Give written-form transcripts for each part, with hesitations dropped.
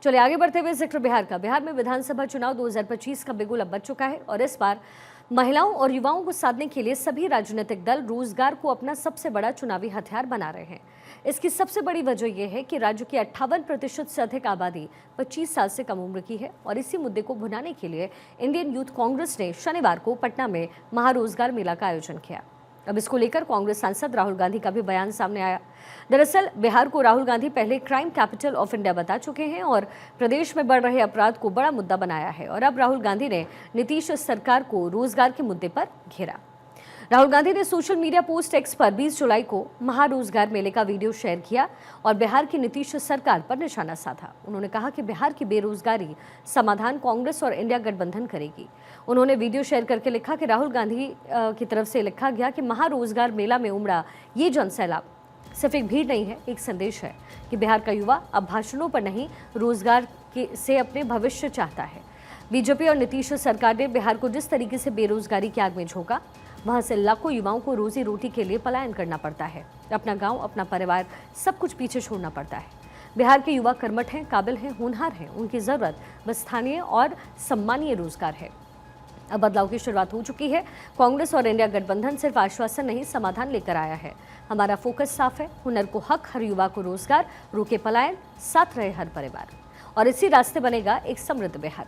चलिए आगे बढ़ते हुए जिक्र बिहार का। बिहार में विधानसभा चुनाव 2025 का बिगुल अब बज चुका है और इस बार महिलाओं और युवाओं को साधने के लिए सभी राजनीतिक दल रोजगार को अपना सबसे बड़ा चुनावी हथियार बना रहे हैं। इसकी सबसे बड़ी वजह यह है कि राज्य की 58% से अधिक आबादी 25 साल से कम उम्र की है और इसी मुद्दे को भुनाने के लिए इंडियन यूथ कांग्रेस ने शनिवार को पटना में महारोजगार मेला का आयोजन किया। अब इसको लेकर कांग्रेस सांसद राहुल गांधी का भी बयान सामने आया। दरअसल बिहार को राहुल गांधी पहले क्राइम कैपिटल ऑफ इंडिया बता चुके हैं और प्रदेश में बढ़ रहे अपराध को बड़ा मुद्दा बनाया है और अब राहुल गांधी ने नीतीश सरकार को रोजगार के मुद्दे पर घेरा। राहुल गांधी ने सोशल मीडिया पोस्ट एक्स पर 20 जुलाई को महारोजगार मेले का वीडियो शेयर किया और बिहार की नीतीश सरकार पर निशाना साधा। उन्होंने कहा कि बिहार की बेरोजगारी समाधान कांग्रेस और इंडिया गठबंधन करेगी। उन्होंने वीडियो शेयर करके लिखा कि राहुल गांधी की तरफ से लिखा गया कि महारोजगार मेला में उमड़ा ये जनसैलाब सिर्फ एक भीड़ नहीं है, एक संदेश है कि बिहार का युवा अब भाषणों पर नहीं रोजगार से अपने भविष्य चाहता है। बीजेपी और नीतीश सरकार ने बिहार को जिस तरीके से बेरोजगारी की आग में झोंका, वहां से लाखों युवाओं को रोजी रोटी के लिए पलायन करना पड़ता है। अपना गांव, अपना परिवार, सब कुछ पीछे छोड़ना पड़ता है। बिहार के युवा कर्मठ हैं, काबिल हैं, होनहार हैं। उनकी जरूरत बस स्थानीय और सम्मानीय रोजगार है। अब बदलाव की शुरुआत हो चुकी है। कांग्रेस और इंडिया गठबंधन सिर्फ आश्वासन नहीं, समाधान लेकर आया है। हमारा फोकस साफ है, हुनर को हक, हर युवा को रोजगार, रोके पलायन, साथ रहे हर परिवार, और इसी रास्ते बनेगा एक समृद्ध बिहार।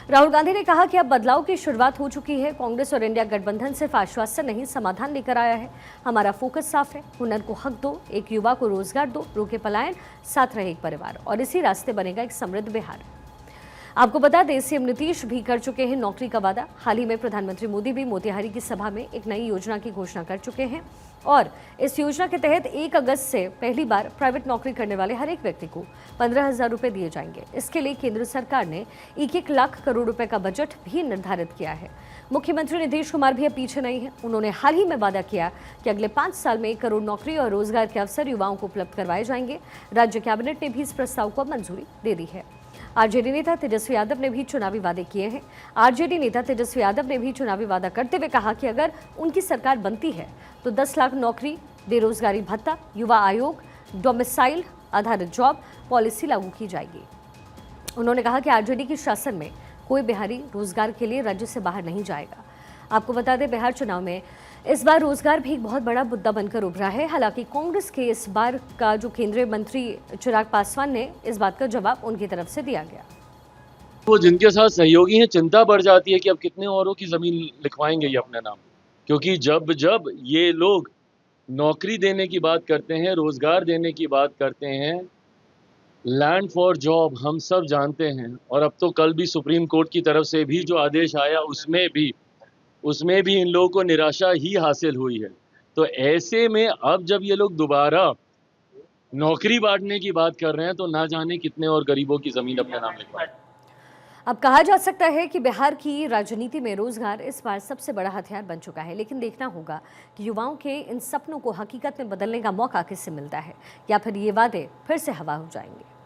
राहुल गांधी ने कहा कि अब बदलाव की शुरुआत हो चुकी है। कांग्रेस और इंडिया गठबंधन सिर्फ आश्वासन नहीं, समाधान लेकर आया है। हमारा फोकस साफ है, हुनर को हक दो, एक युवा को रोजगार दो, रोके पलायन, साथ रहे एक परिवार, और इसी रास्ते बनेगा एक समृद्ध बिहार। आपको बता दें, सीएम नीतीश भी कर चुके हैं नौकरी का वादा। हाल ही में प्रधानमंत्री मोदी भी मोतिहारी की सभा में एक नई योजना की घोषणा कर चुके हैं और इस योजना के तहत 1 अगस्त से पहली बार प्राइवेट नौकरी करने वाले हर एक व्यक्ति को 15,000 रुपये दिए जाएंगे। इसके लिए केंद्र सरकार ने 1 लाख करोड़ रुपए का बजट भी निर्धारित किया है। मुख्यमंत्री नीतीश कुमार भी अब पीछे नहीं है। उन्होंने हाल ही में वादा किया कि अगले 5 साल में 1 करोड़ नौकरी और रोजगार के अवसर युवाओं को उपलब्ध करवाए जाएंगे। राज्य कैबिनेट ने भी इस प्रस्ताव को मंजूरी दे दी है। आरजेडी नेता तेजस्वी यादव ने भी चुनावी वादे किए हैं। आरजेडी नेता तेजस्वी यादव ने भी चुनावी वादा करते हुए कहा कि अगर उनकी सरकार बनती है तो 10 लाख नौकरी, बेरोजगारी भत्ता, युवा आयोग, डोमिसाइल आधारित जॉब पॉलिसी लागू की जाएगी। उन्होंने कहा कि आरजेडी के शासन में कोई बिहारी रोजगार के लिए राज्य से बाहर नहीं जाएगा। आपको बता दें, बिहार चुनाव में इस बार रोजगार भी एक बहुत बड़ा मुद्दा बनकर उभरा है। हालांकि कांग्रेस के इस बार का जो केंद्रीय मंत्री चिराग पासवान ने इस बात का जवाब उनकी तरफ से दिया गया। वो जिनके साथ सहयोगी हैं, चिंता बढ़ जाती है कि अब कितने औरों की जमीन लिखवाएंगे ये अपने नाम, क्योंकि जब जब ये लोग नौकरी देने की बात करते हैं, रोजगार देने की बात करते हैं, लैंड फॉर जॉब हम सब जानते हैं। और अब तो कल भी सुप्रीम कोर्ट की तरफ से भी जो आदेश आया उसमें भी इन लोगों को निराशा ही हासिल हुई है। तो ऐसे में अब जब ये लोग दोबारा नौकरी बांटने की बात कर रहे हैं तो ना जाने कितने और गरीबों की जमीन अपने नाम लिखवाएं। अब कहा जा सकता है कि बिहार की राजनीति में रोजगार इस बार सबसे बड़ा हथियार बन चुका है, लेकिन देखना होगा कि युवाओं के इन सपनों को हकीकत में बदलने का मौका किससे मिलता है या फिर ये वादे फिर से हवा हो जाएंगे।